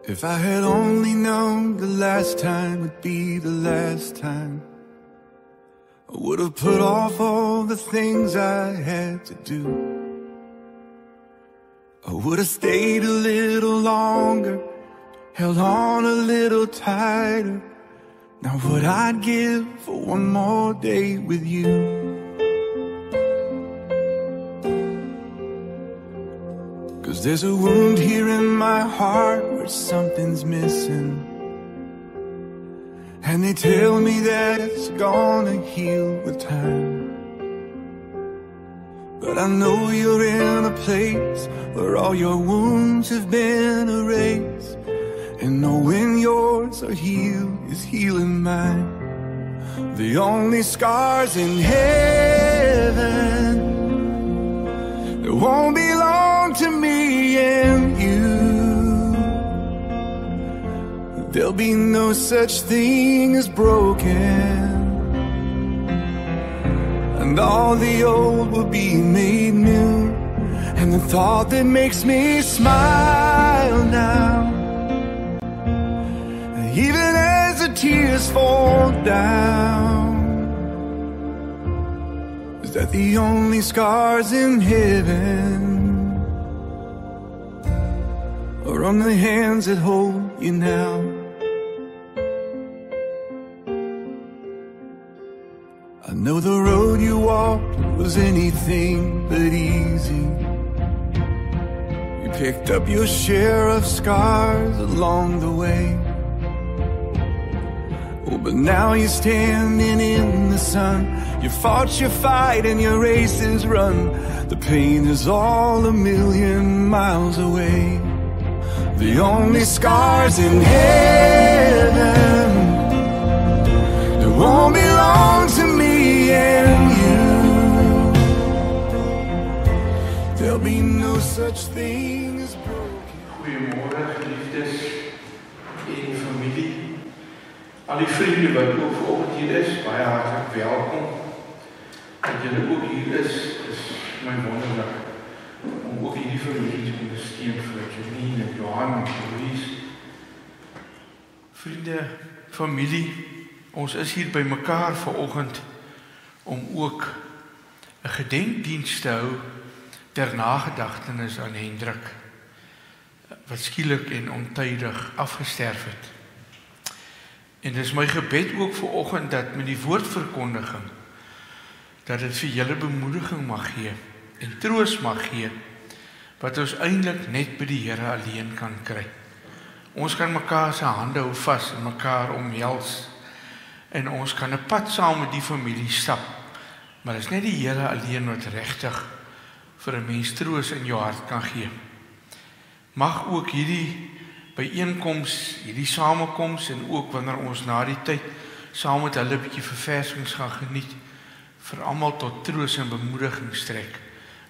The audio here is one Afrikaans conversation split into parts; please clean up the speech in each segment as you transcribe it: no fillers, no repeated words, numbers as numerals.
If I had only known the last time would be the last time, I would have put off all the things I had to do. I would have stayed a little longer, held on a little tighter. Now what I'd give for one more day with you. Cause there's a wound here in my heart where something's missing, and they tell me that it's gonna heal with time. But I know you're in a place where all your wounds have been erased, and knowing yours are healed is healing mine. The only scars in heaven that won't belong to me and you. There'll be no such thing as broken, and all the old will be made new. And the thought that makes me smile now, even as the tears fall down, is that the only scars in heaven are on the hands that hold you now. I know the road you walked was anything but easy. You picked up your share of scars along the way. Oh, but now you're standing in the sun. You fought your fight and your race is run. The pain is all a million miles away. The only scars in heaven that won't belong to me and you. There'll be no such thing as broken. Goeiemôre geliefdes en familie. Al die vriende wat ook vanoggend hier is, baie hartlik welkom. Dat julle ook hier is my wonderlik om ook hierdie familie te ondersteun vir Janine en Johan en Louise. Vriende, familie, ons is hier by mekaar vanoggend om ook 'n gedenkdiens te hou ter nagedagtenis aan Hendrik, wat skielik en ontydig afgesterf het. En dis my gebed ook vanoggend dat met die woordverkondiging, dat dit vir julle bemoediging mag gee en troos mag gee, wat ons eintlik net by die Here alleen kan kry. Ons kan mekaar se hande hou vas en mekaar omhels, en ons kan 'n pad saam met die familie stap, maar dit is net die Here alleen wat regtig vir 'n mens troos in jou hart kan gee. Mag ook hierdie byeenkoms, hierdie samekoms, en ook wanneer ons na die tyd saam met hulle 'n bietjie verversings gaan geniet, vir almal tot troos en bemoediging strek,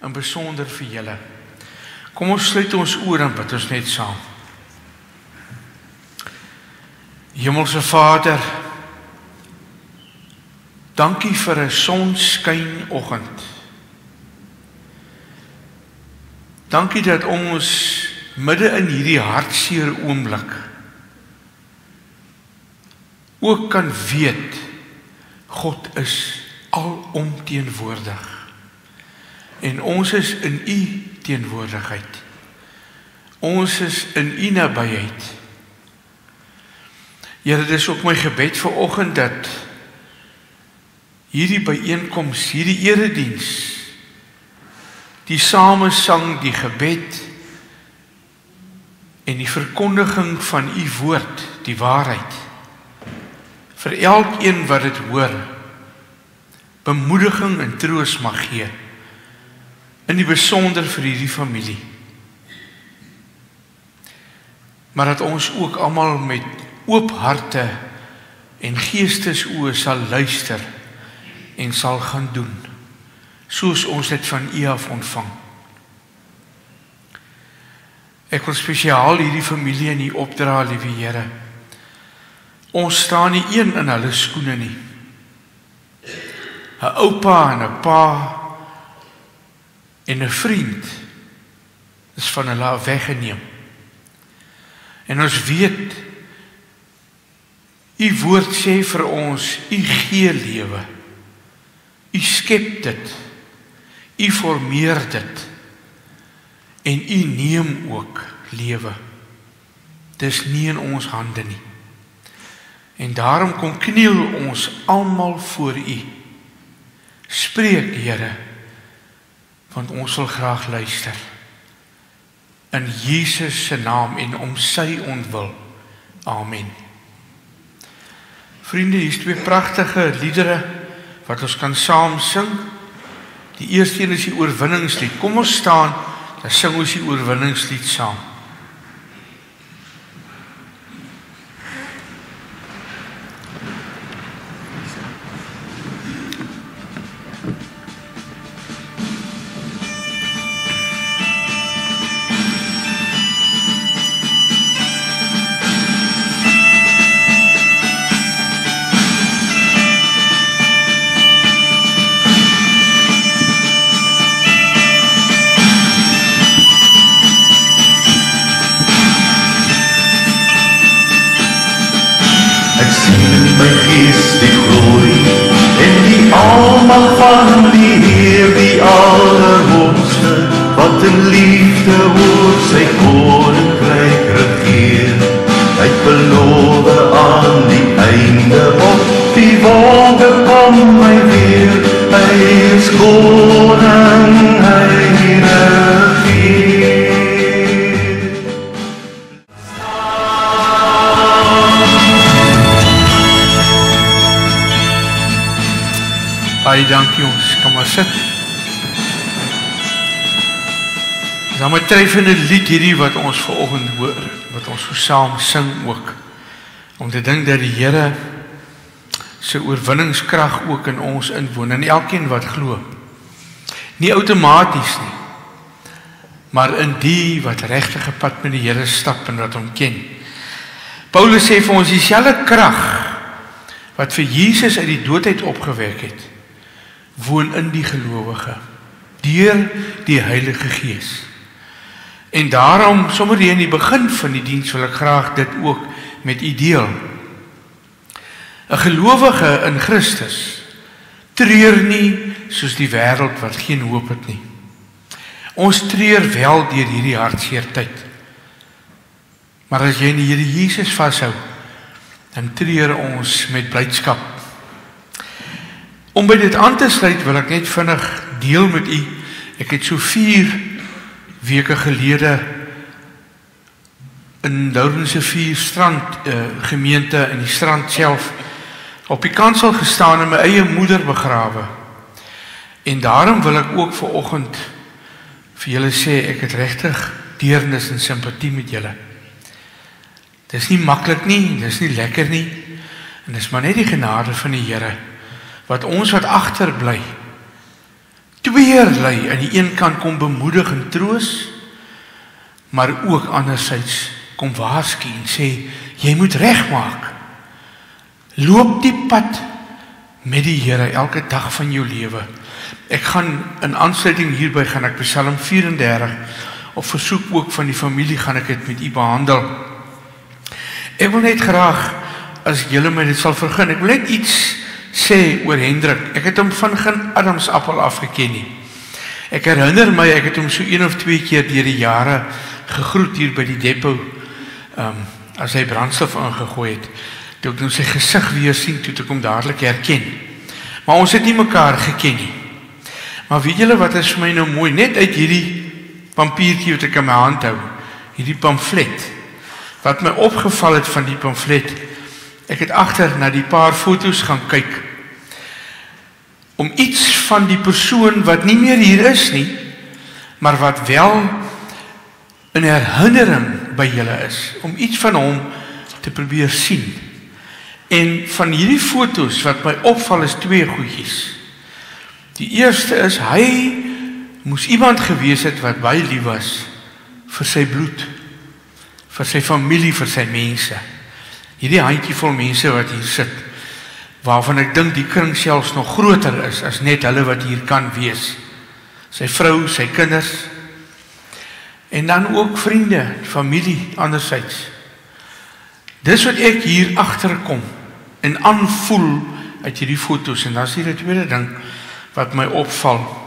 in besonder vir julle. Kom ons sluit ons oë en bid ons net saam. Hemelse Vader, dankie vir 'n sonskynoggend. Dankie dat ons midde in hierdie hartseer oomblik ook kan weet, God is alomteenwoordig. En ons is in U teenwoordigheid. Ons is in U nabyheid. Here, dit is ook my gebed vanoggend dat hierdie byeenkoms, hierdie erediens, die samesang, die gebed en die verkondiging van U woord, die waarheid, vir elkeen wat dit hoor, bemoediging en troos mag gee, in die besonder vir hierdie familie. Maar dat ons ook almal met oop harte en geestesoë sal luister en sal gaan doen, soos ons dit van U af ontvang. Ek wil spesiaal hierdie familie in U opdra, liewe Here. Ons staan nie een in hulle skoene nie. 'n oupa en 'n pa en 'n vriend is van hulle af weggeneem. En ons weet, U woord sê vir ons, U gee lewe. U skep dit. U formeer dit. En U neem ook lewe. Dis nie in ons hande nie. En daarom kom kniel ons almal voor U. Spreek, Here, want ons wil graag luister. In Jesus se naam en om sy ontwil. Amen. Vriende, hier is 2 pragtige liedere wat ons kan saam sing. Die eerste een is die oorwinningslied. Kom ons staan, dan sing ons die oorwinningslied saam. Van die Heer, die Allerhoogste, wat in liefde oor sy koninkryk regeer. Hy het beloof aan die einde op die wolke kom hy weer. Hy is koning, hy regeer. Baie dankie, ons kan maar sit. Dis dan my treffende lied hierdie wat ons vanoggend hoor, wat ons so saam sing ook, om te dink dat die Here sy oorwinningskrag ook in ons inwoon, en elkeen wat glo. Nie outomaties nie, maar in die wat regtige pad met die Here stap en wat hom ken. Paulus sê vir ons, dieselfde krag wat vir Jesus uit die doodheid opgewek het, woon in die gelowige, deur die Heilige Gees. En daarom, sommer hier in die begin van die diens, wil ek graag dit ook met u deel. 'n Gelowige in Christus treur nie soos die wêreld wat geen hoop het nie. Ons treur wel deur hierdie hartseer tyd. Maar as jy in die Here Jesus vashou, dan treur ons met blydskap. Om by dit aan te sluit, wil ek net vinnig deel met u. Ek het so 4 weke gelede in Lourense 4 strand gemeente in die strand self op die kansel gestaan en my eie moeder begrawe. En daarom wil ek ook vanoggend vir julle sê, ek het regtig deernis en simpatie met julle. Dis nie maklik nie, dis nie lekker nie, en dis maar net die genade van die Here, wat ons wat agterbly, tweeërlei, aan die een kant kom bemoedig en troos, maar ook anderzijds kom waarsku en sê, jy moet regmaak. Loop die pad met die Here elke dag van jou lewe. Ek gaan in aansluiting hierby gaan ek Psalm 34 op versoek ook van die familie gaan ek dit met u behandel. Ek wil net graag, as julle my dit sal vergun, ek wil net iets sê oor Hendrik. Ek het hom van geen Adamsappel afgeken nie. Ek herinner my, ek het hom so 1 of 2 keer deur die jare gegroet hier by die depot, as hy brandstof ingegooi het. Toe ek nou sy gesig weer sien, toe ek hom dadelik herken. Maar ons het nie mekaar geken nie. Maar weet julle wat is vir my nou mooi? Net uit hierdie pampiertjie wat ek in my hand hou, hierdie pamflet, wat my opgeval het van die pamflet, ek het agter na die paar foto's gaan kyk, om iets van die persoon wat nie meer hier is nie, maar wat wel in herinnering by julle is, om iets van hom te probeer sien. En van hierdie foto's wat my opval is 2 goedjies. Die eerste is, hy moes iemand gewees het wat baie lief was vir sy bloed, vir sy familie, vir sy mense. Hierdie handjie vol mense wat hier sit, waarvan ek dink die kring selfs nog groter is as net hulle wat hier kan wees. Sy vrou, sy kinders, en dan ook vriende, familie anderzijds. Dis wat ek hier agterkom en aanvoel uit hierdie foto's, en dan is hier 'n tweede ding wat my opval.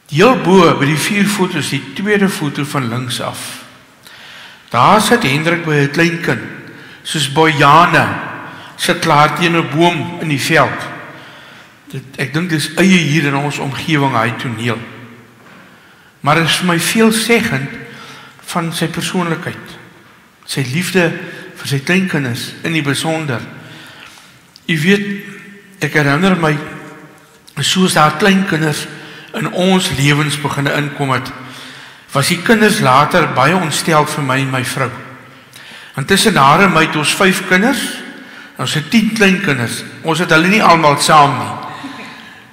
Heel bo by die 4 foto's, die tweede foto van links af. Daar sit Hendrik by 'n klein kind, soos Bojane, sit klaar teen 'n boom in die veld. Ek dink dis eie hier in ons omgewing, hy toneel. Maar dit is vir my veelzeggend van sy persoonlikheid, sy liefde vir sy kleinkinders in die besonder. U weet, ek herinner my, soos daar kleinkinders in ons lewens begin inkom het, was die kinders later baie ontsteld vir my en my vrou. En tussen haar en my het ons 5 kinders, ons het 10 kleinkinders, ons het hulle nie almal saam nie.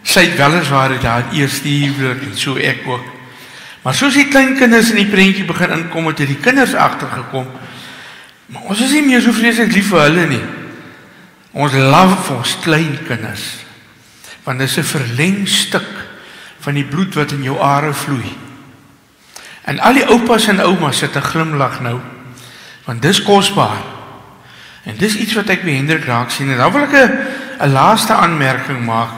Sy het weliswaar daar eerste huwelik en so ek ook. Maar soos die kleinkinders in die prentjie begin inkom, het die kinders agtergekom, maar ons is nie meer so vreeslik lief vir hulle nie. Ons love ons kleinkinders, want dit is 'n verlengstuk van die bloed wat in jou are vloei. En al die oupas en oumas het 'n glimlag nou, want dis kosbaar. En dis iets wat ek by Hendrik raak sien, en dan wil ek 'n laaste aanmerking maak,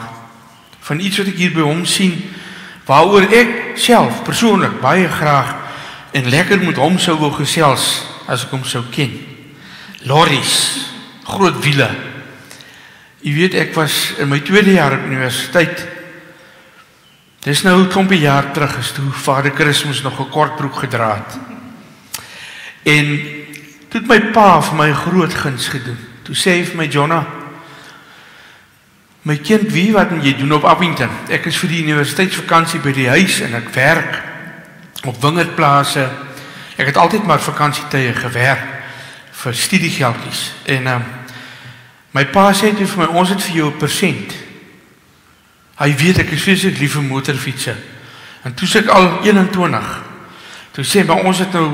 van iets wat ek hier by hom sien, waaroor ek self persoonlik baie graag en lekker met hom sou wou gesels, as ek hom sou ken. Lorries, groot wiele. Jy weet, ek was in my 2de jaar op universiteit. Dis nou 'n klompie jaar terug, is toe Vader Christmas nog 'n kortbroek gedra het. En toe het my pa vir my 'n groot guns gedoen. Toe sê hy vir my, Jonna, my kind, wie wat moet jy doen op Appington? Ek is vir die universiteitsvakansie by die huis en ek werk op wingerdplase. Ek het altyd maar vakansietye gewerk vir studiegeldjies. En my pa sê toe vir my, ons het vir jou 1%. Hy weet ek is vreeslik lief vir motorfietsse. En toe sê ek al 21. Toe sê maar ons het nou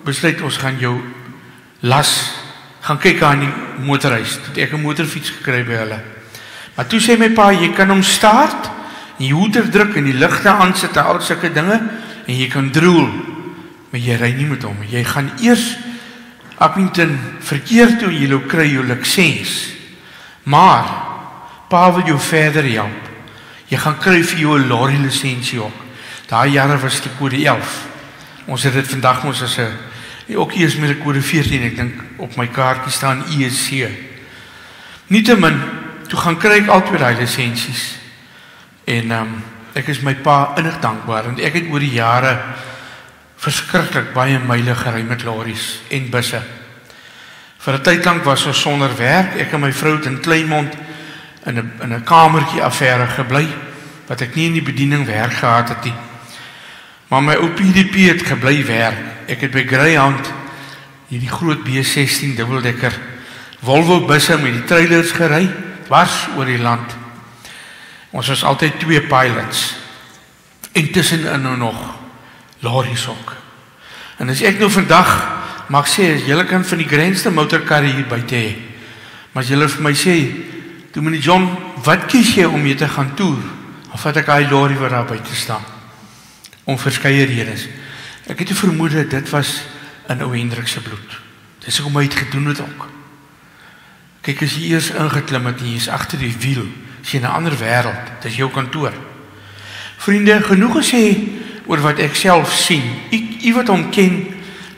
besluit ons gaan jou las gaan kyk aan die motorhuis. Toe het ek 'n motorfiets gekry by hulle. Maar toe sê my pa, jy kan hom start, en jy hoeder druk en die ligte aansit en al sulke dinge, en jy kan droel, maar jy ry nie met hom. Jy gaan eers Appington verkeer toe, jy kry jou lisens. Maar pa wil jou verder help. Jy gaan kry vir jou 'n lorry lisensie ook. Daai jare was die kode 11. Ons het dit vandag mos as 'n ook eers met 'n kode 14, ek dink op my kaartjie staan ESC. Nietemin, toe gaan kry ek al 2 daai lisensies. En ek is my pa innig dankbaar, want ek het oor die jare verskriklik baie myle gery met lorries en busse. Vir 'n tyd lank was ons sonder werk. Ek en my vrou het in Kleinmond in 'n kamertjie affære gebly, wat ek nie in die bediening werk gehad het nie. Maar my ou PDP het gebly werk. Ek het by Greyhound hierdie groot B16 dubbeldekker Volvo busse met die trailers gery, dwars oor die land. Ons was altyd 2 pilots. En tussenin nou nog lorries ook. En as ek nou vandag mag sê, as julle kan van die grootste motorkarre hier buite hê, maar as julle vir my sê, Dominee John, wat kies jy om mee te gaan toer? Of vat ek daai lorry wat daar buite staan? Om verskeie redes. Ek het 'n vermoede, dit was in ou Hendrik se bloed. Dis hoekom hy het gedoen het ook. Kyk, as jy eers ingeklim het en jy is agter die wiel, is jy in 'n ander wêreld, dis jou kantoor. Vriende, genoeg gesê oor wat ek self sien. U wat hom ken,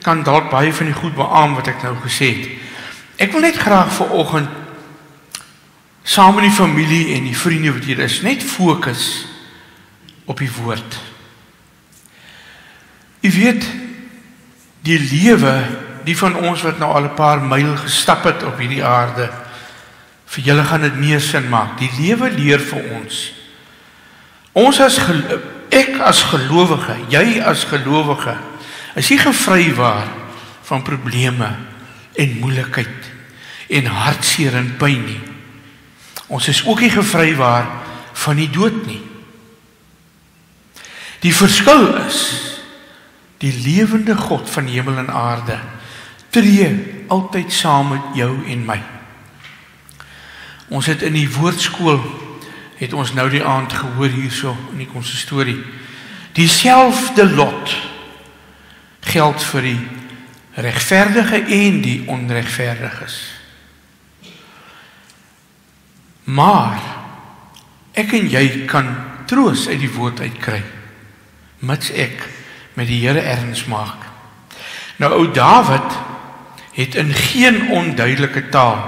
kan dalk baie van die goed beamoen wat ek nou gesê het. Ek wil net graag vanoggend saam met die familie en die vriende wat hier is, net fokus op die woord. U weet, die lewe, die van ons wat nou al 'n paar myl gestap het op hierdie aarde, vir julle gaan dit meer sin maak. Die lewe leer vir ons. Ek as gelowige, jy as gelowige, is nie gevrywaar van probleme en moeilikheid en hartseer en pyn nie. Ons is ook nie gevrywaar van die dood nie. Die verskil is, die lewende God van hemel en aarde tree altyd saam met jou en my. Ons het in die woordskool, het ons nou die aand gehoor hierso in die konsistorie, dieselfde lot geld vir die regverdige en die onregverdiges. Maar ek en jy kan troos uit die woord uitkry, mits ek met die Here erns maak. Nou ou Dawid het in geen onduidelike taal,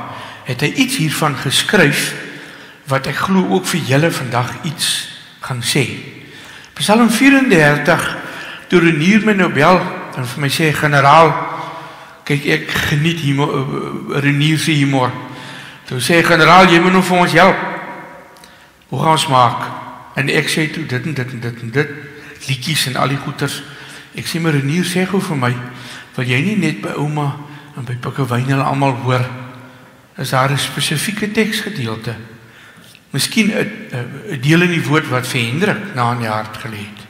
het hy iets hiervan geskryf, wat ek glo ook vir julle vandag iets gaan sê. Psalm 34, toe Renier my nou bel, en vir my sê, generaal, kyk ek geniet Renier se humor. Toe sê, generaal, jy moet nou vir ons help. Hoe gaan ons maak? En ek sê toe, dit en dit en dit en dit, liedjies en al die goeters. Ek sê, maar Renier, sê gou vir my, wil jy nie net by ouma en by Pikkewyn hulle almal hoor, is daar 'n spesifieke teksgedeelte, miskien 'n deel in die woord wat vir Hendrik na in die hart gelê het.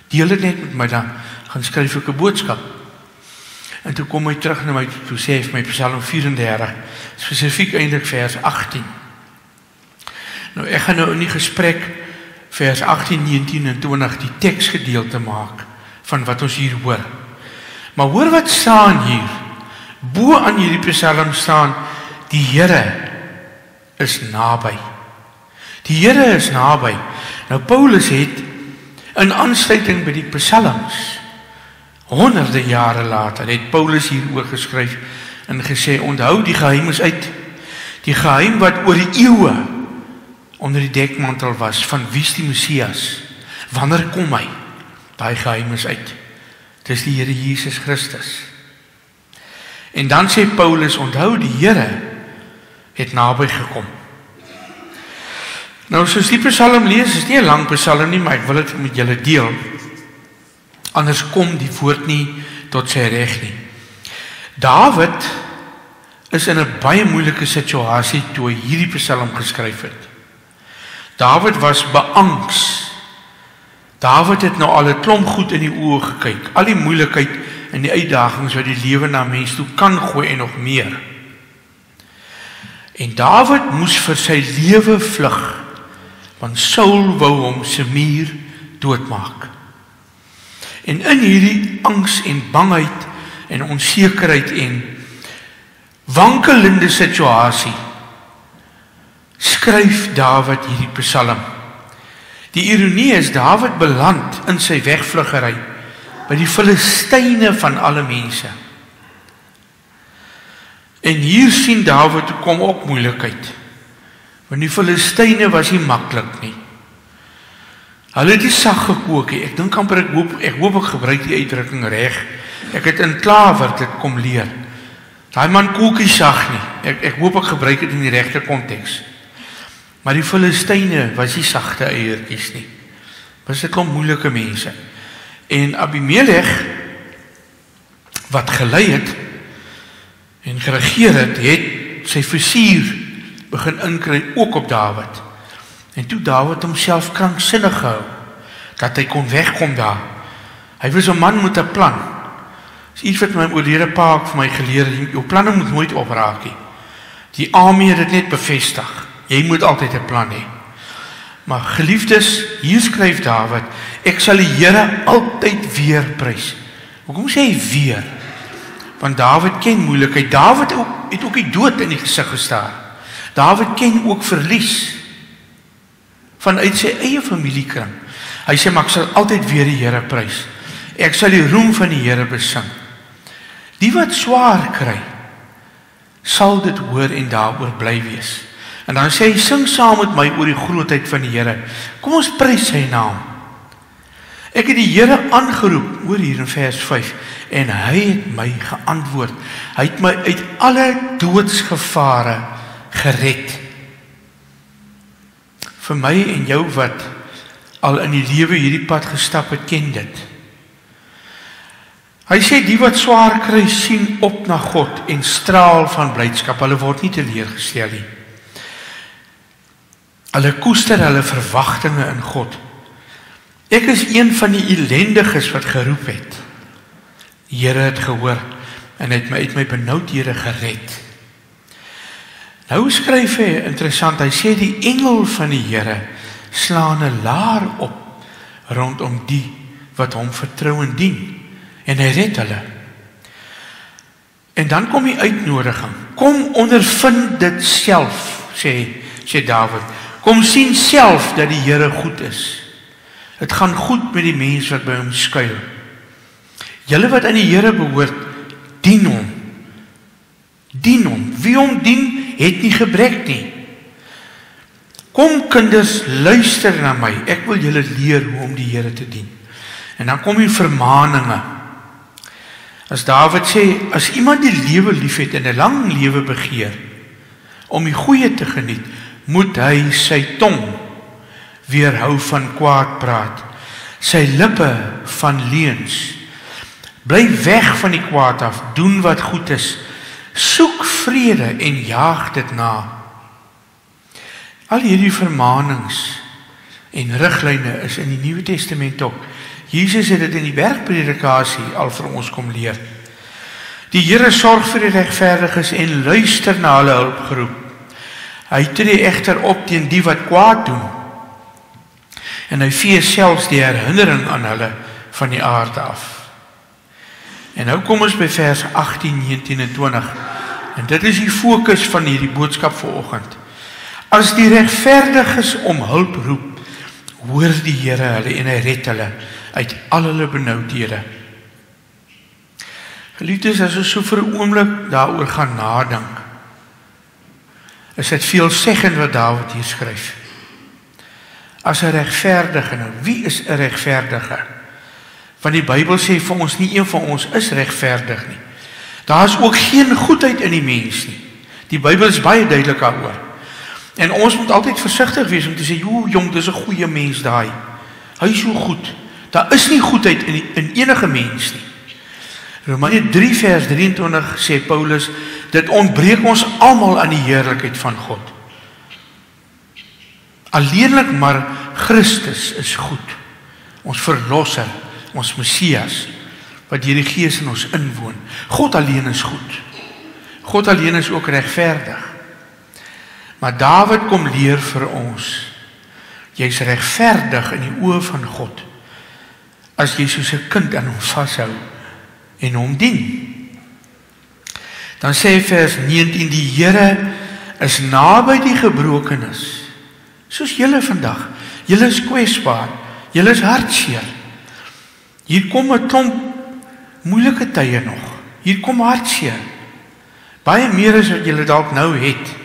Deel dit net met my, dan gaan skryf ek 'n boodskap. En toe kom hy terug na my, toe sê hy vir my Psalm 34, spesifiek eintlik vers 18. Nou ek gaan nou in die gesprek vers 18, 19 en 20 die teksgedeelte maak van wat ons hier hoor. Maar hoor wat staan hier. Bo aan hierdie Psalm staan, die Here is naby. Die Here is naby. Nou Paulus het in aansluiting by die Psalms, honderde jare later, het Paulus hieroor geskryf en gesê, onthou die geheim is uit. Die geheim wat oor die eeue onder die dekmantel was, van wie is die Messias? Wanneer kom hy? Daai geheim is uit. Dis die Here Jesus Christus. En dan sê Paulus, onthou die Here het naby gekom. Nou soos die Psalm lees, is nie 'n lang Psalm nie, maar ek wil dit met julle deel. Anders kom die woord nie tot sy reg nie. Dawid is in 'n baie moeilike situasie toe hy hierdie Psalm geskryf het. Dawid was beangs. Dawid het nou al 'n klomp goed in die oë gekyk, al die moeilikheid en die uitdagings wat die lewe na mens toe kan gooi en nog meer. En Dawid moes vir sy lewe vlug, want Saul wou hom se muur doodmaak. En in hierdie angs en bangheid en onsekerheid en wankelende situasie skryf Dawid hierdie Psalm. Die ironie is, Dawid beland in sy wegvluggery by die Filistyne van alle mense. En hier sien Dawid, toe kom ook moeilikheid. Want die Filistyne was nie maklik nie. Hulle het die sag gekook, ek dink amper, ek hoop ek gebruik die uitdrukking reg. Ek het in Klaver dit kom leer. Daai man kook nie sag nie. Ek hoop ek gebruik dit in die regte konteks. Maar die Filistyne was nie sagte eiertjies nie. Was 'n klomp moeilike mense. En Abimelech, wat gelei het en geregeer het, het sy vizier begin inkry ook op Dawid. En toe Dawid homself kranksinnig gehou, dat hy kon wegkom daar. Hy was 'n man met 'n plan. Dis iets wat my oudere pa vir my geleer het, jou planne moet nooit opraak nie. Die army het dit net bevestig. Jy moet altyd 'n plan hê. Maar geliefdes, hier skryf Dawid, ek sal die Here altyd weer prys. Hoekom sê hy weer? Want Dawid ken moeilikheid. Dawid het ook die dood in die gesig gestaar. Dawid ken ook verlies vanuit sy eie familiekring. Hy sê, maar ek sal altyd weer die Here prys. Ek sal die roem van die Here besing. Die wat swaar kry, sal dit hoor en daaroor bly wees. En dan sê hy, sing saam met my oor die grootheid van die Here. Kom ons prys sy naam. Ek het die Here aangeroep, hoor hier in vers 5, en hy het my geantwoord. Hy het my uit alle doodsgevare gered. Vir my en jou wat al in die lewe hierdie pad gestap het, ken dit. Hy sê, die wat swaar kry, sien op na God en straal van blydskap. Hulle word nie teleurgestel nie. Hulle koester hulle verwagtinge in God. Ek is een van die ellendiges wat geroep het. Die Here het gehoor en het my uit my benoudhede gered. Nou skryf hy interessant, hy sê die engel van die Here slaan 'n laar op rondom die wat hom vertrou en dien, en hy red hulle. En dan kom die uitnodiging. Kom ondervind dit self, sê Dawid. Kom sien self dat die Here goed is. Het gaan goed met die mens wat by hom skuil. Julle wat aan die Here behoort, dien hom. Dien hom. Wie hom dien, het nie gebrek nie. Kom kinders, luister na my. Ek wil julle leer hoe om die Here te dien. En dan kom die vermaninge. As Dawid sê, as iemand die lewe liefhet en 'n lang lewe begeer, om die goeie te geniet, moet hy sy tong weerhou van kwaad praat, sy lippe van leuns. Bly weg van die kwaad af, doen wat goed is, soek vrede en jaag dit na. Al hierdie vermanings en riglyne is in die Nuwe Testament ook. Jesus het dit in die bergpredikasie al vir ons kom leer. Die Here sorg vir die regverdiges en luister na hulle hulpgeroep. Hy tree egter op teen die wat kwaad doen. En hy vee selfs die herinnering aan hulle van die aarde af. En nou kom ons by vers 18, 19 en 20. En dit is die fokus van hierdie boodskap vanoggend. As die regverdiges om hulp roep, hoor die Here hulle en hy red hulle uit al hulle benoudhede. Geliefdes, as ons so vir 'n oomblik daaroor gaan nadink, is dit veelzeggend wat Dawid hier skryf. As 'n regverdige, nou wie is 'n regverdige? Want die Bybel sê vir ons, nie een van ons is regverdig nie. Daar is ook geen goedheid in die mens nie. Die Bybel is baie duidelik daaroor. En ons moet altyd versigtig wees om te sê, jong, dis 'n goeie mens daai. Hy is so goed. Daar is nie goedheid in enige mens nie. Romeine 3 vers 23 sê Paulus, dit ontbreek ons almal aan die heerlikheid van God. Alleenlik maar Christus is goed. Ons verlosser, ons Messias, wat deur die Gees in ons inwoon. God alleen is goed. God alleen is ook regverdig. Maar Dawid kom leer vir ons, jy's regverdig in die oë van God, as jy soos 'n kind aan hom vashou en hom dien. Dan sê vers 19, die Here is naby die gebrokenes, soos julle vandag. Julle is kwesbaar, julle is hartseer. Hier kom 'n klomp moeilike tye nog. Hier kom hartseer. Baie meer as wat julle dalk nou het.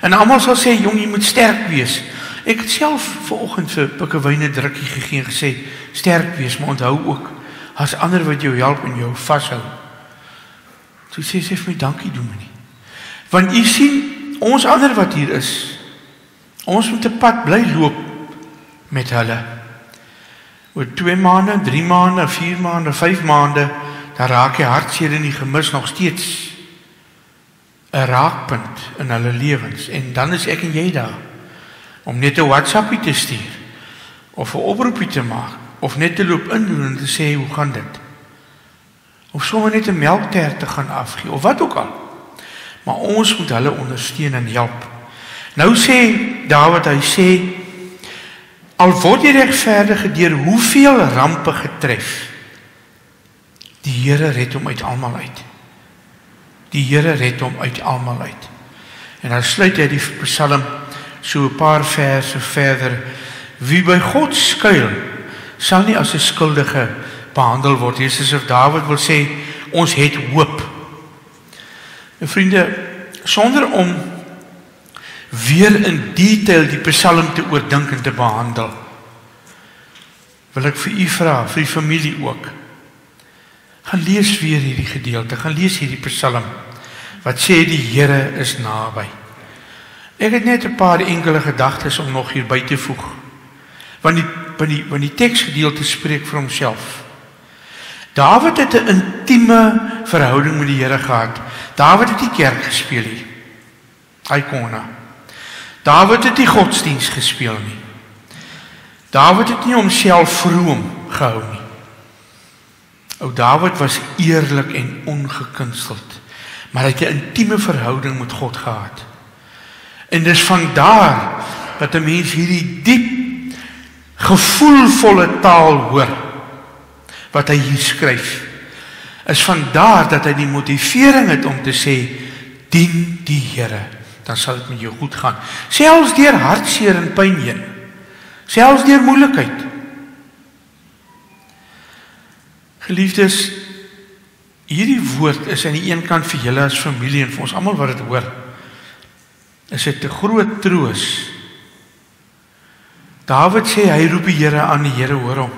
En almal sal sê, jong, jy moet sterk wees. Ek het self vanoggend vir Pikkewyn 'n drukkie gegee en gesê, sterk wees, maar onthou ook, as ander wat jou help en jou vashou. So sê vir my, dankie Dominee. Want jy sien, ons ander wat hier is, ons moet 'n pad bly loop met hulle. Oor 2 maande, 3 maande, 4 maande, 5 maande, dan raak die hartseer en die gemis nog steeds 'n raakpunt in hulle lewens. En dan is ek en jy daar, om net 'n WhatsAppie te stuur, of 'n oproepie te maak, of net te loop indoen en te sê, hoe gaan dit? Of sommer net 'n melkter te gaan afgee, of wat ook al. Maar ons moet hulle ondersteun en help. Nou sê Dawid, hy sê, al word die regverdige deur hoeveel rampe getref, die Here red hom uit almal uit. Die Here red hom uit almal uit. En dan sluit hy die Psalm so 'n paar verse verder. Wie by God skuil, sal nie as 'n skuldige behandel word. Jesus of Dawid wil sê, ons het hoop. En vriende, sonder om weer in detail die Psalm te oordink en te behandel, wil ek vir u vra, vir die familie ook, gaan lees weer hierdie gedeelte, gaan lees hierdie Psalm, wat sê die Here is naby. Ek het net 'n paar enkele gedagtes om nog hierby te voeg, want die teksgedeelte spreek vir homself. Dawid het 'n intieme verhouding met die Here gehad. Dawid het die kerk gespeel nie. Hy kon na. Dawid het die godsdiens gespeel nie. Dawid het nie homself vroom gehou nie. Ou Dawid was eerlik en ongekunsteld, maar hy het 'n intieme verhouding met God gehad. En dis van daar dat 'n mens hierdie diep, gevoelvolle taal hoor, wat hy hier skryf. is vandaar dat hy die motivering het om te sê, dien die Here, dan sal dit met jou goed gaan. Selfs deur hartseer en pyn heen, selfs deur moeilikheid. Geliefdes, hierdie woord is aan die een kant vir julle as familie en vir ons almal wat dit hoor, is dit 'n groot troos. Dawid sê, hy roep die Here aan, die Here hoor hom.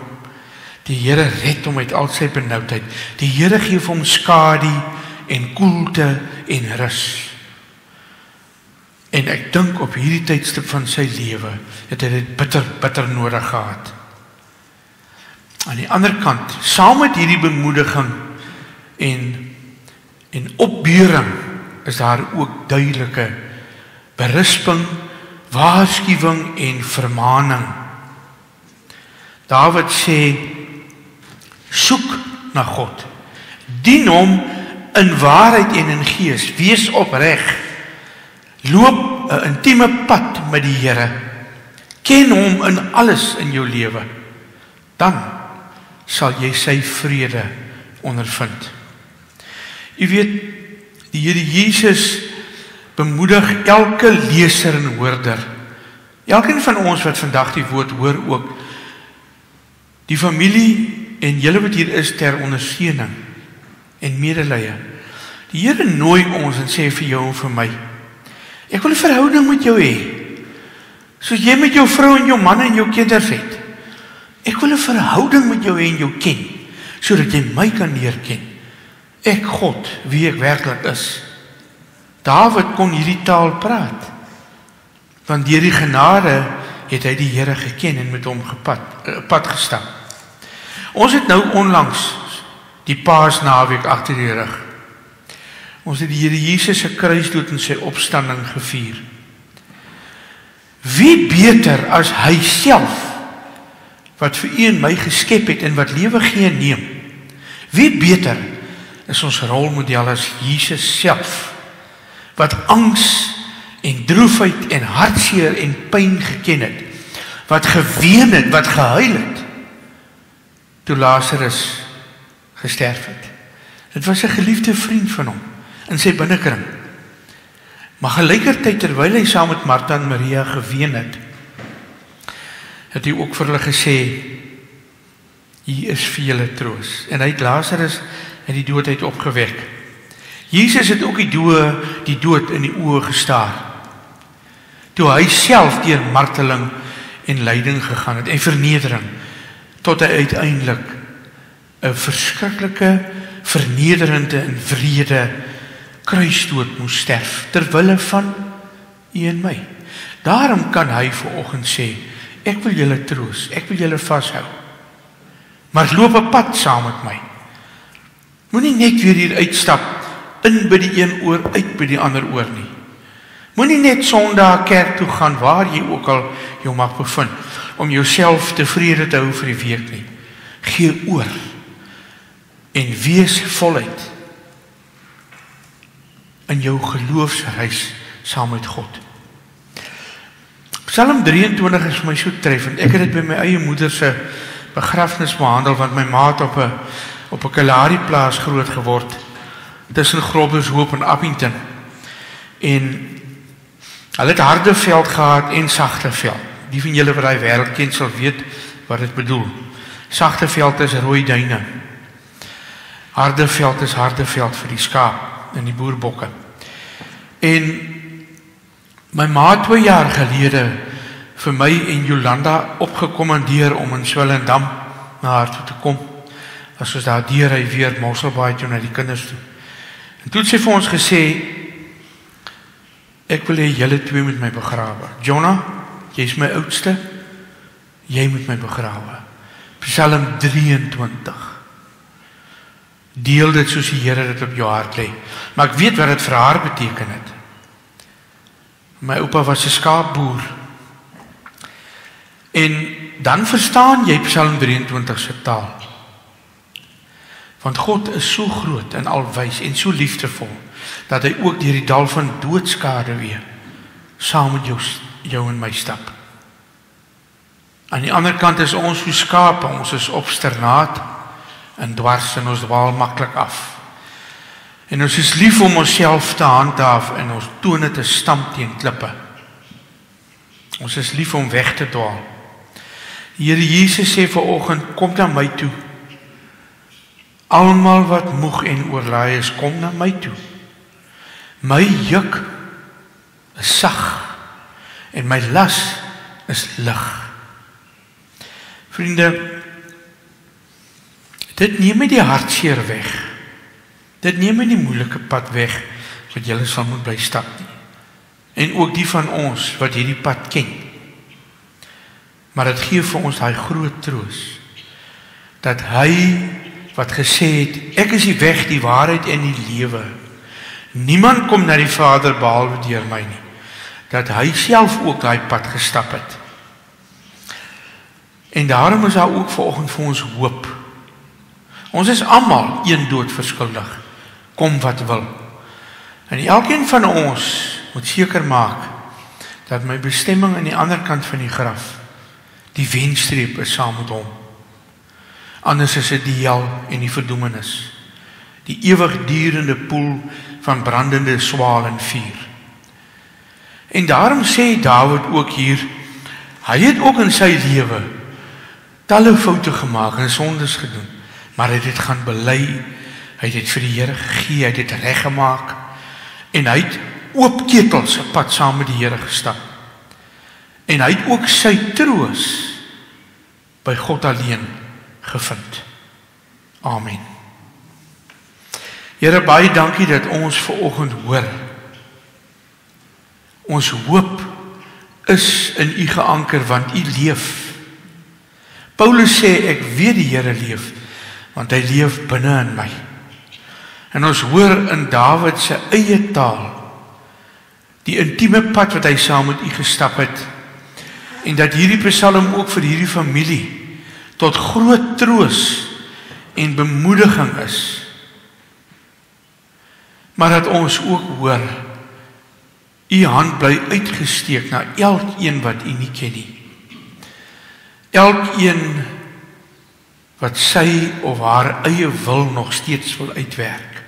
Die Here red hom uit al sy benoudheid. Die Here gee vir hom skadu en koelte en rus. En ek dink op hierdie tydstip van sy lewe het hy dit bitter nodig gehad. Aan die ander kant, saam met hierdie bemoediging en opbeuring, is daar ook duidelike berisping, waarskuwing en vermaning. Dawid sê, soek na God, dien hom in waarheid en in gees, wees opreg, loop 'n intieme pad met die Here, ken hom in alles in jou lewe, dan sal jy sy vrede ondervind. U weet, die Here Jesus bemoedig elke leser en hoorder, elkeen van ons wat vandag die woord hoor ook, die familie en julle wat hier is ter ondersteuning en medelee. Die Here nooi ons en sê vir jou en vir my, ek wil 'n verhouding met jou hê, soos jy met jou vrou en jou man en jou kinders het. Ek wil 'n verhouding met jou hê en jou ken, sodat jy my kan leer ken. Ek God, wie ek werklik is. Dawid kon hierdie taal praat, want deur die genade het hy die Here geken en met hom pad gestap. Ons het nou onlangs die Paasnaweek agter die rug. Ons het die Here Jesus se kruisdood en sy opstanding gevier. Wie beter as hy self, wat vir u en my geskep het en wat lewe gee en neem, wie beter is ons rolmodel as Jesus self, wat angs en droefheid en hartseer en pyn geken het, wat geween het, wat gehuil het, toe Lazarus gesterf het. Dit was 'n geliefde vriend van hom, in sy binnekring. Maar gelykertyd, terwyl hy saam met Martha en Maria geween het hy ook vir hulle gesê, hier is vir julle troos. En hy het Lazarus uit die dood opgewek. Jesus het ook die dood in die oë gestaar, toe hy self deur marteling en lyding gegaan het, en vernedering, tot hy uiteindelik 'n verskriklike, vernederende en wrede kruisdood moes sterf, terwille van u en my. Daarom kan hy vanoggend sê, ek wil julle troos, ek wil julle vashou, maar loop 'n pad saam met my. Moenie net weer hier uitstap, in by die een oor, uit by die ander oor nie. Moenie net Sondag kerk toe gaan, waar jy ook al jou mag bevind, om jouself tevrede te hou vir die week nie. Gee oor, en wees voluit in jou geloofsreis saam met God. Psalm 23 is vir my so treffend. Ek het dit by my eie moeder se begrafnis behandel, want my ma het op 'n Kalahari-plaas groot geword, tussen Groblershoop en Appington. En hulle het harde veld gehad en sagte veld. Die van julle wat daai wêreld ken sal weet wat dit bedoel. Sagte veld is rooi duine. Harde veld is harde veld vir die skaap en die boerbokke. En my ma 2 jaar gelede vir my en Jolanda opgekommandeer om in Swellendam na haar toe te kom. As ons daar deur hy weer Mosselbaai toe na die kinders toe. En toe het sy vir ons gesê, ek wil hê julle twee met my begrawe. Jonah, jy's my oudste, jy moet my begrawe. Psalm 23. Deel dit soos die Here dit op jou hart lê. Maar ek weet wat dit vir haar beteken het. My oupa was 'n skaapboer. En dan verstaan jy Psalm 23 se taal. Want God is so groot en alwys en so liefdevol, dat hy ook deur die dal van doodskade weer saam met jou en my stap. Aan die ander kant is ons so skape, ons is obstinaat en dwars en ons dwaal maklik af. En ons is lief om onsself te handhaaf en ons tone te stamp teen klippe. Ons is lief om weg te dwaal. Here Jesus sê vanoggend, kom na my toe. Almal wat moeg en oorlaai is, kom na my toe. My juk is sag en my las is lig. Vriende, dit neem my die hartseer weg. Dit neem my die moeilike pad weg wat julle sal moet bly stap nie. En ook die van ons wat hierdie pad ken. Maar dit gee vir ons daai groot troos dat hy wat gesê het, ek is die weg, die waarheid en die lewe. Niemand kom na die Vader behalwe deur my nie. Dat hy self ook daai pad gestap het. En daarom is daar ook vanoggend vir ons hoop. Ons is almal een dood verskuldig. Kom wat wil. En elkeen van ons moet seker maak dat my bestemming aan die ander kant van die graf, die wenstreep is saam met hom. Anders is dit die hel en die verdoemenis. Die ewigdurende poel van brandende swaal en vuur. En daarom sê Dawid ook hier, hy het ook in sy lewe talle foute gemaak en sondes gedoen, maar hy het dit gaan bely, hy het dit vir die Here gegee, hy het dit reggemaak, en hy het oop ketels op pad saam met die Here gestap. En hy het ook sy troos by God alleen gevind. Amen. Here, baie dankie dat ons vanoggend hoor. Ons hoop is in U geanker, want U leef. Paulus sê, ek weet die Here leef, want hy leef binne in my. En ons hoor in Dawid se eie taal, die intieme pad wat hy saam met U gestap het, en dat hierdie psalm ook vir hierdie familie tot groot troos en bemoediging is. Maar dat ons ook hoor, U hand bly uitgesteek na elkeen wat U nie ken nie. Elkeen wat sy of haar eie wil nog steeds wil uitwerk.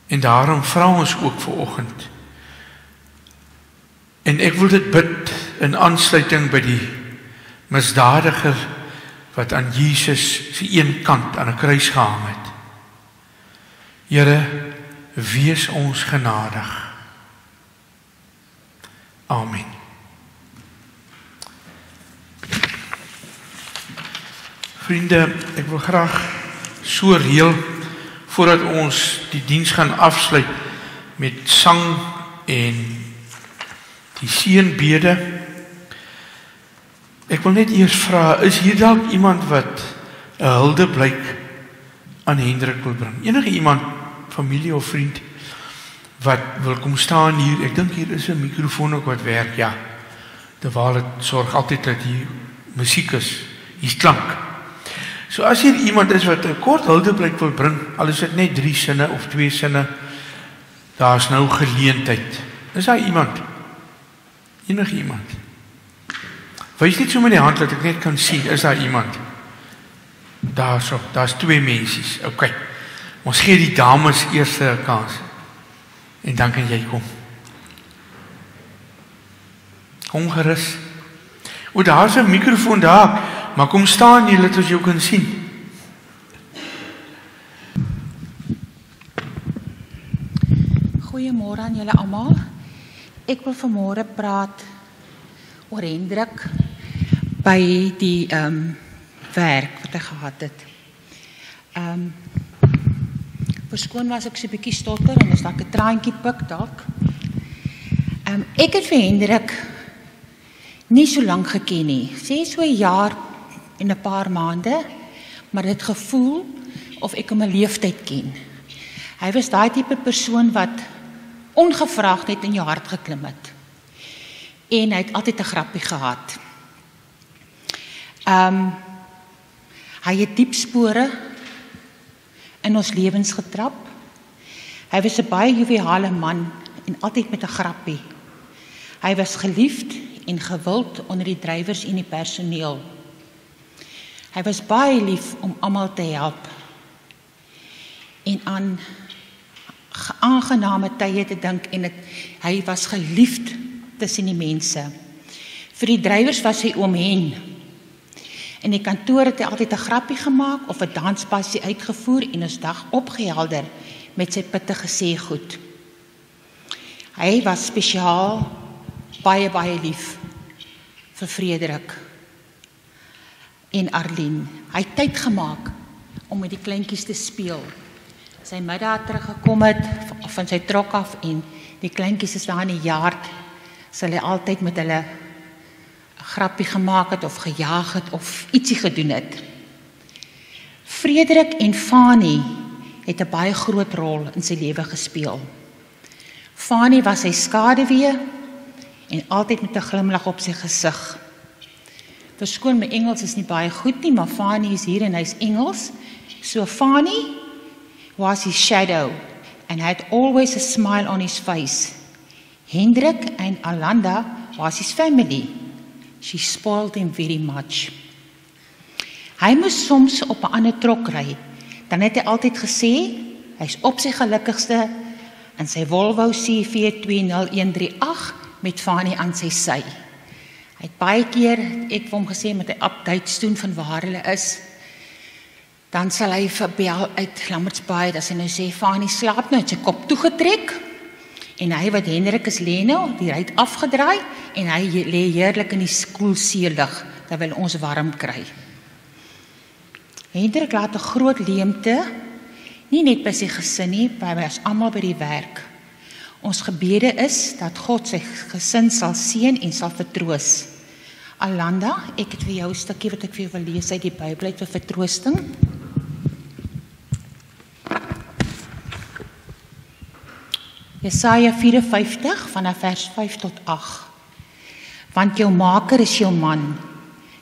En daarom vra ons ook vanoggend, en ek wil dit bid in aansluiting by die misdadiger wat aan Jesus se een kant aan 'n kruis gehang het. Here, wees ons genadig. Amen. Vriende, ek wil graag so reël, voordat ons die diens gaan afsluit met sang en die seënbede. Ek wil net eers vra, is hier dalk iemand wat 'n huldeblyk aan Hendrik wil bring? Enige iemand, familie of vriend, wat wil kom staan hier? Ek dink hier is 'n mikrofoon ook wat werk, ja. Terwyl het sorg altyd dat hier musiek is, hier's klank. So as hier iemand is wat 'n kort huldeblyk wil bring, al is dit net 3 sinne of 2 sinne, daar's nou geleentheid. Is daar iemand? Enige iemand? Wys net so met die hand dat ek net kan sien, is daar iemand? Daarso, daar's 2 mensies. OK. Ons gee die dames eers 'n kans. En dan kan jy kom. Kom gerus. O, daar's 'n mikrofoon daar, maar kom staan hier dat ons jou kan sien. Goeiemôre aan julle almal. Ek wil vanmôre praat oor Hendrik by die werk wat hy gehad het. Verskoon was ek so 'n bietjie stotter en is dalk 'n traantjie pik dalk. Ek het vir Hendrik nie so lank geken nie. Sê so 'n jaar en 'n paar maande, maar dit gevoel of ek hom 'n leeftyd ken. Hy was daai tipe persoon wat ongevraagd net in jou hart geklim het. En hy het altyd 'n grappie gehad. Hy het diep spore in ons lewens getrap. Hy was 'n baie joviale man en altyd met 'n grappie. Hy was geliefd en gewild onder die drywers en die personeel. Hy was baie lief om almal te help en aan aangename tye te dink en hy was geliefd tussen die mense. Vir die drywers was hy oom Hen. In die kantoor het hy altyd 'n grappie gemaak of 'n danspassie uitgevoer en ons dag opgehelder met sy pittige sêgoed. Hy was spesiaal baie lief vir Frederik en Arlene. Hy het tyd gemaak om met die kleintjies te speel. Sy middag teruggekom het van sy trok af en die kleintjies is daar in die yard, sal hy altyd met hulle 'n grappie gemaak het of gejaag het of ietsie gedoen het. Frederik en Fanie het 'n baie groot rol in sy lewe gespeel. Fanie was sy skaduwee en altyd met 'n glimlag op sy gesig. Verskoon, my Engels is nie baie goed nie, maar Fanie is hier en hy's Engels. So Fanie was his shadow and had always a smile on his face. Hendrik and Alanda was his family. She spoiled him very much. Hy moes soms op 'n ander trok ry. Dan het hy altyd gesê, hy's op sy gelukkigste in sy Volvo CV20138 met Fanie aan sy sy. Hy het baie keer, ek vir hom gesê, met hy updates doen van waar hulle is. Dan sal hy verbel uit Lammertsbaai, dat hy nou sê, Fanie slaap nou, het sy kop toegetrek, en hy wat Hendrik is lê nou, die ry het afgedraai, en hy lê heerlik in die koelseelig, terwyl ons warm kry. Hendrik laat 'n groot leemte, nie net by sy gesin nie, maar by ons almal by die werk. Ons gebede is, dat God sy gesin sal seën en sal vertroos. Alanda, ek het vir jou 'n stukkie wat ek vir jou wil lees uit die Bybel uit vir vertroosting. Jesaja 54 vanaf vers 5 tot 8. Want jou maker is jou man,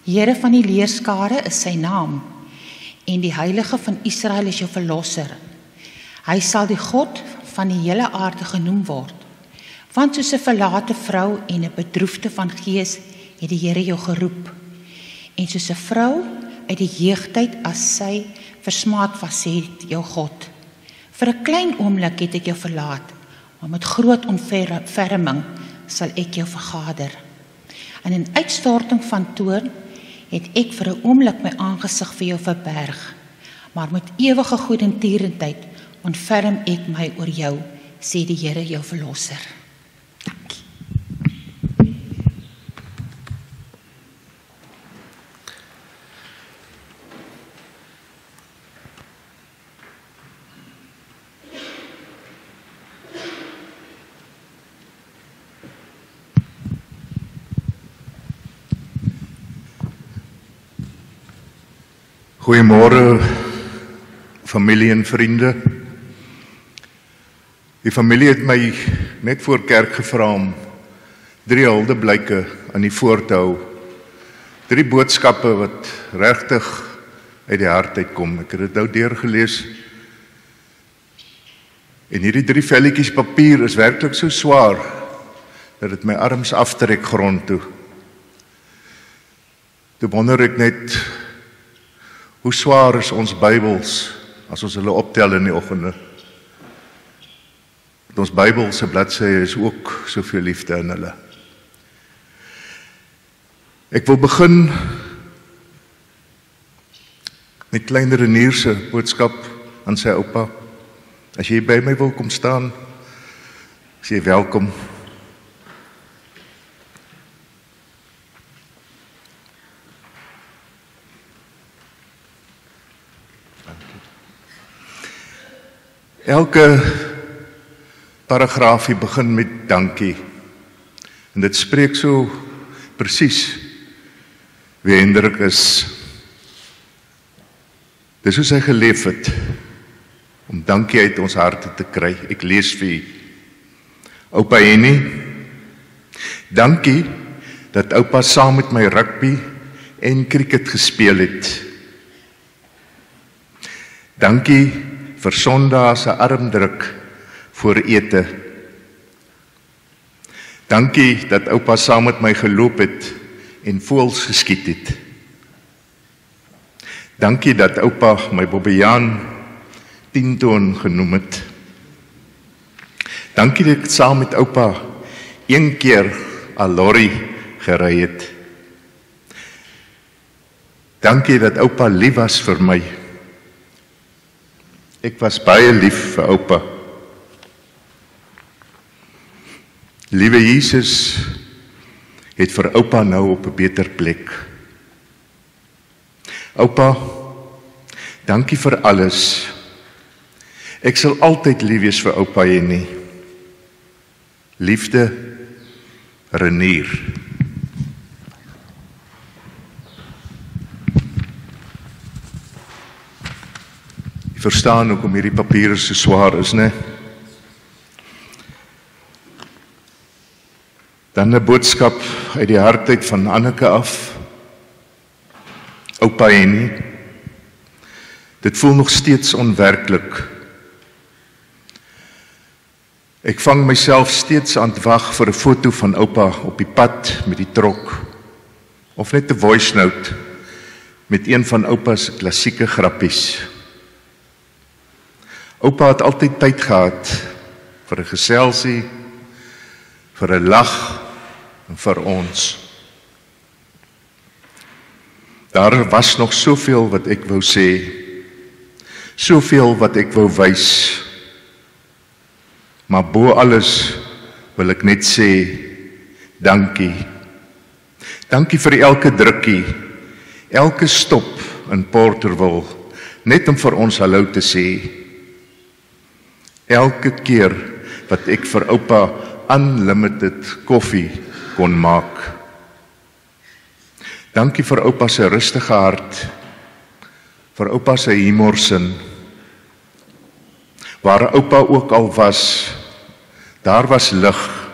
Here van die leerskare is sy naam, en die Heilige van Israel is jou verlosser. Hy sal die God van die hele aarde genoem word, want soos 'n verlate vrou en 'n bedroefde van gees het die Here jou geroep, en soos 'n vrou uit die jeugtyd as sy versmaad was, het jou God. Vir 'n klein oomblik het ek jou verlaat, maar met groot ontferming sal ek jou vergader. En in uitstorting van toorn het ek vir 'n oomblik my aangesig vir jou verberg, maar met ewige goedertierenheid ontferm ek my oor jou, sê die Here jou verlosser. Dankie. Goeiemôre familie en vriende. Die familie het my net voor kerk gevra om 3 huldeblyke aan die voor te hou. 3 boodskappe wat regtig uit die hart uitkom. Ek het dit nou deurgelees. En hierdie 3 velletjies papier is werklik so swaar dat dit my arms aftrek grond toe. Toe wonder ek net, hoe swaar is ons Bybels as ons hulle optel in die oggende? Ons Bybelse bladsye is ook soveel liefde in hulle. Ek wil begin met klein Renier se boodskap aan sy oupa. As jy by my wil kom staan, is jy welkom. Elke paragraafie begin met dankie. En dit spreek so presies wie Hendrik is. Dis hoe hy geleef het, om dankie uit ons harte te kry. Ek lees vir u. Oupa Henny, dankie dat oupa saam met my rugby en cricket gespeel het. Dankie vir Sondag se armdruk voor ete. Dankie dat oupa saam met my geloop het en voëls geskiet het. Dankie dat oupa my Bobbejaan 10 toon genoem het. Dankie dat ek saam met oupa een keer 'n lorry gery het. Dankie dat oupa lief was vir my. Ek was baie lief vir oupa. Liewe Jesus het vir oupa nou op 'n beter plek. Oupa, dankie vir alles. Ek sal altyd lief wees vir oupa Henny. Liefde, Renier. Jy verstaan hoekom hierdie papiere so swaar is, né? Dan 'n boodskap uit die hartheid van Anneke af. Oupa Henny, dit voel nog steeds onwerklik. Ek vang myself steeds aan het wag vir 'n foto van oupa op die pad met die trok, of net 'n voice note met een van oupa se klassieke grappies. Oupa het altyd tyd gehad vir 'n geselsie, vir 'n lag en vir ons. Daar was nog soveel wat ek wou sê, soveel wat ek wou wys, maar bo alles wil ek net sê, dankie. Dankie vir elke drukkie, elke stop in Porterville, net om vir ons hallo te sê. Elke keer wat ek vir oupa unlimited koffie kon maak. Dankie vir oupa se rustige hart, vir oupa se humorsin. Waar oupa ook al was, daar was lig.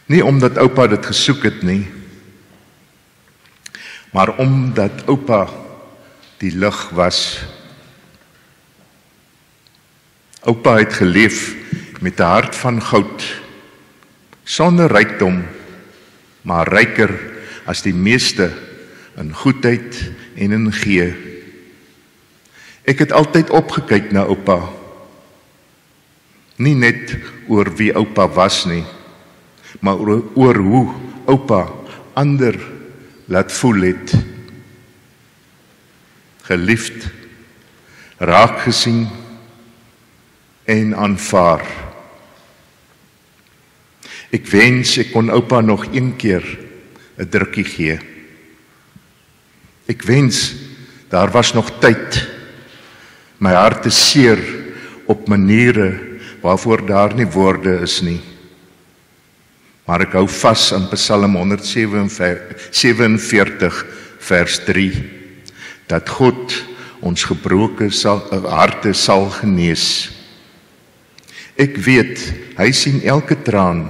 Nie omdat oupa dit gesoek het nie, maar omdat oupa die lig was. Oupa het geleef met 'n hart van goud, sonder rykdom, maar ryker as die meeste in goedheid en in gee. Ek het altyd opgekyk na oupa, nie net oor wie oupa was nie, maar oor hoe oupa ander laat voel het. Geliefd, raak gesien en aanvaar. Ek wens ek kon oupa nog een keer 'n drukkie gee. Ek wens daar was nog tyd. My hart is seer op maniere waarvoor daar nie woorde is nie. Maar ek hou vas aan Psalm 147 vers 3, dat God ons gebroke harte sal genees. Ek weet, hy sien elke traan,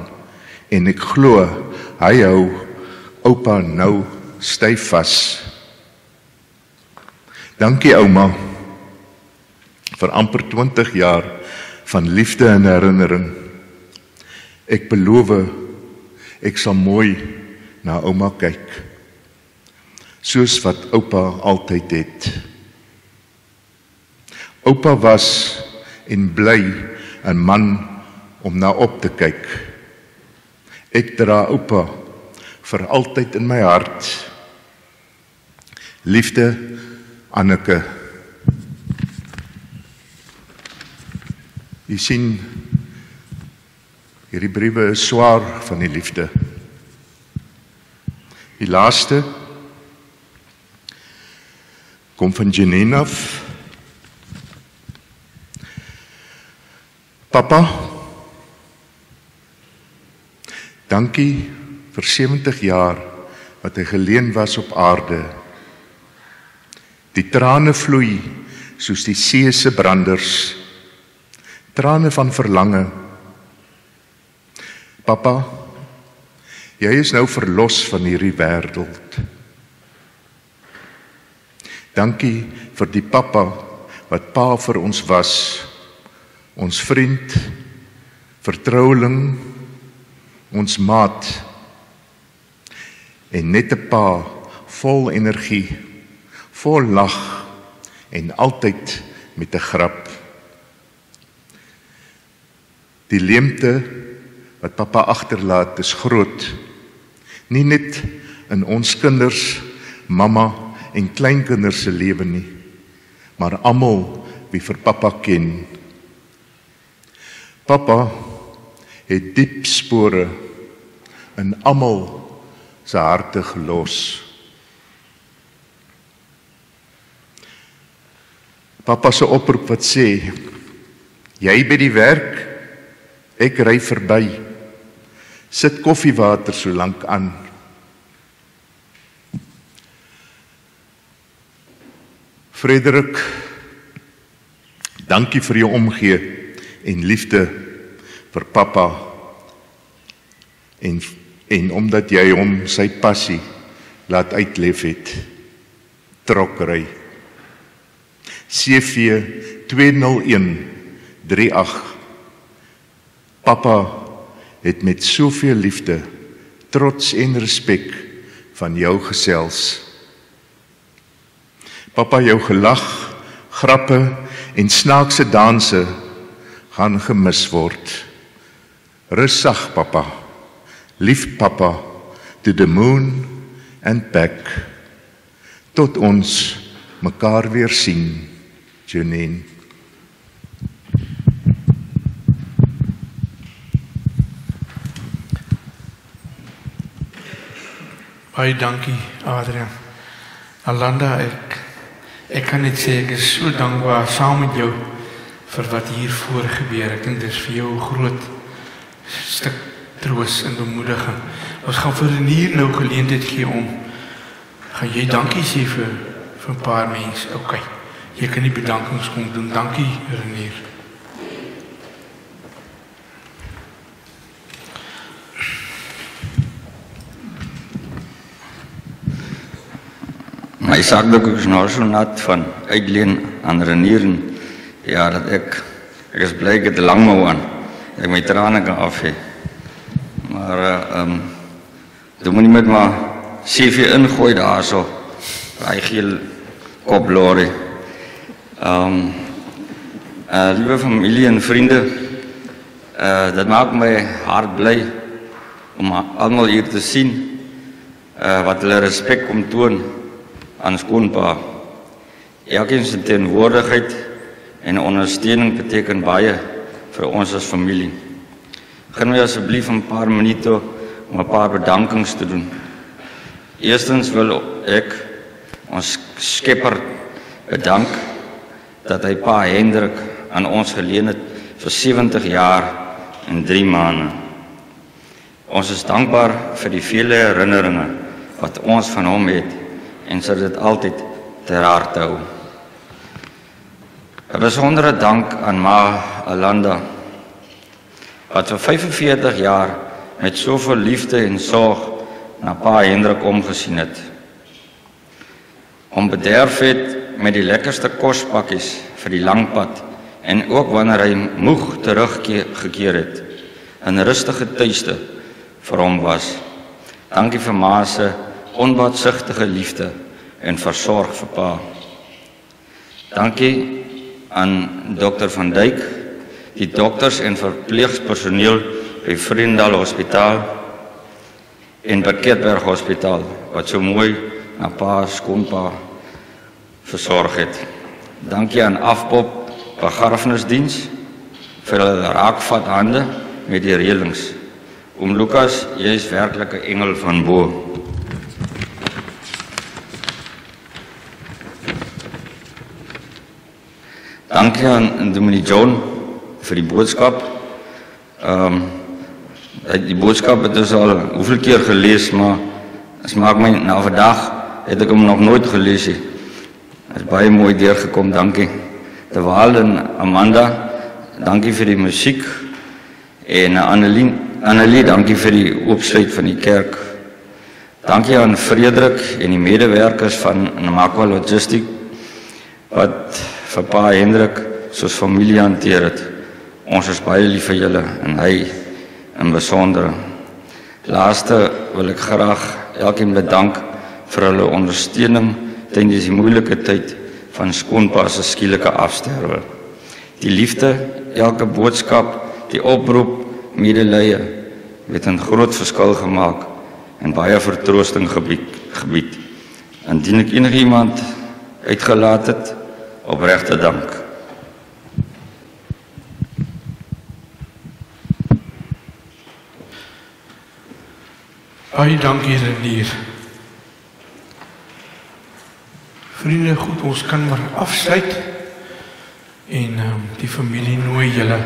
en ek glo, hy hou oupa nou styf vas. Dankie ouma, vir amper 20 jaar van liefde en herinnering. Ek beloof, ek sal mooi na ouma kyk, soos wat oupa altyd het. Oupa was en bly 'n man om na op te kyk. Ek dra oupa vir altyd in my hart. Liefde, Anneke. Jy sien, hierdie briewe is swaar van die liefde. Die laaste kom van Janine af. Papa, dankie vir 70 jaar wat hy geleen was op aarde. Die trane vloei soos die see se branders, trane van verlange. Papa, jy is nou verlos van hierdie wêreld. Dankie vir die papa wat pa vir ons was, ons vriend, vertroueling, ons maat, en net 'n pa vol energie, vol lag en altyd met 'n grap. Die leemte wat pappa agterlaat is groot, nie net in ons kinders, mamma en kleinkinders se lewe nie, maar almal wie vir pappa ken. Pappa het diep spore in almal se harte gelos. Pappa se oproep wat sê, jy by die werk, ek ry verby, sit koffiewater so lank aan. Frederik, dankie vir jou omgee en liefde vir pappa en omdat jy hom sy passie laat uitleef het. Trokry. CV 20138. Pappa het met soveel liefde, trots en respek van jou gesels. Pappa, jou gelag, grappe en snaakse danse gaan gemis word. Rustig, pappa. Lief pappa, to the moon and back. Tot ons mekaar weer sien, Janine. Baie dankie, Adrian. Alanda, ek kan net sê, ek is so dankbaar saam met jou vir wat hier voor gebeur. Ek dink dit is vir jou 'n groot stuk troos en bemoediging. Ons gaan vir Renier nou geleentheid gee om, gaan jy dankie sê vir 'n paar mense. Okay, jy kan die bedankings kom doen. Dankie, Renier. My sakdoek is nou so nat van uitleen aan Renier. Ja, dat ek is bly ek het lang mou aan. Ek my trane kan afhê. Maar jy moet nie met my CV ingooi daar so. Hy geel koplorry. Liewe familie en vriende, dit maak my hart bly om almal hier te sien wat hulle respek kom toon aan skoonpa. Elkeen se teenwoordigheid en ondersteuning beteken baie vir ons as familie. Gaan my asseblief 'n paar minute om 'n paar bedankings te doen. Eerstens wil ek ons Skepper bedank dat hy pa Hendrik aan ons geleen het vir 70 jaar en 3 maande. Ons is dankbaar vir die vele herinneringe wat ons van hom het en sal dit altyd ter harte hou. 'n Besondere dank aan ma Alanda wat vir 45 jaar met soveel liefde en sorg na pa Hendrik omgesien het. Hom bederf het met die lekkerste kospakkies vir die lang pad en ook wanneer hy moeg teruggekeer het, 'n rustige tuiste vir hom was. Dankie vir ma se onbaatsigtige liefde en versorg vir pa. Dankie aan Dr. van Dijk, die dokters en verpleegpersoneel by Vriendal Hospitaal en Parkeetberg Hospitaal, wat so mooi na pa, skoonpa versorg het. Dankie aan Afpop Begrafnisdiens vir hulle raakvat hande met die reëlings. Oom Lukas, jy is werklik 'n engel van bo. Dankie aan Dominee John vir die boodskap. Die boodskap het ons al hoeveel keer gelees, maar het maak my na vandag het ek hom nog nooit gelees nie. Het is baie mooi deurgekom, dankie. De Waal en Amanda, dankie vir die musiek. En Annelie, dankie vir die oopsluit van die kerk. Dankie aan Frederik en die medewerkers van Namakwa Logistiek wat vir pa Hendrik soos familie hanteer het. Ons is baie lief vir julle en hy in besonder. Laaste wil ek graag elkeen bedank vir hulle ondersteuning tydens die moeilike tyd van skoonpa se skielike afsterwe. Die liefde, elke boodskap, die oproep, medelee het 'n groot verskil gemaak en baie vertroosting gebied. Indien ek enigiemand uitgelaat het, opregte dank. Baie dankie Renier. Vriende, goed, ons kan maar afsluit en die familie nooi julle.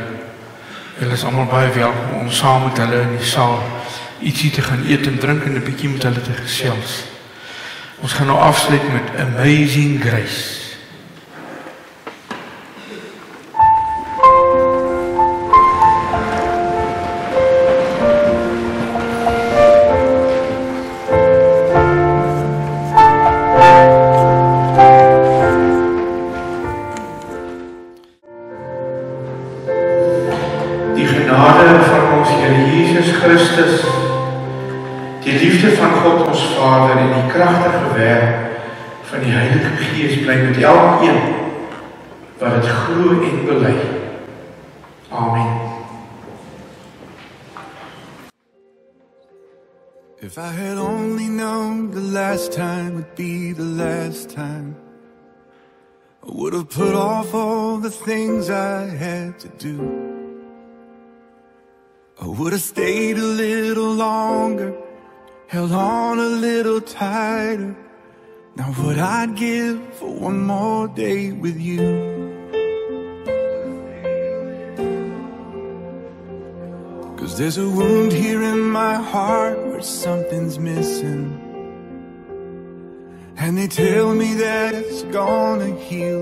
Julle is allemaal baie welkom om saam met hulle in die saal ietsie te gaan eet en drink en 'n bietjie met hulle te gesels. Ons gaan nou afsluit met Amazing Grace. Die genade van ons Here Jesus Christus, die liefde van God ons Vader en die kragtige werk van die Heilige Gees bly met elkeen wat dit glo en bely. Amen. If I had only known the last time would be the last time, I would have put off all the things I had to do. I would have stayed a little longer, held on a little tighter. Now what I'd give for one more day with you. Cause there's a wound here in my heart where something's missing, and they tell me that it's gonna heal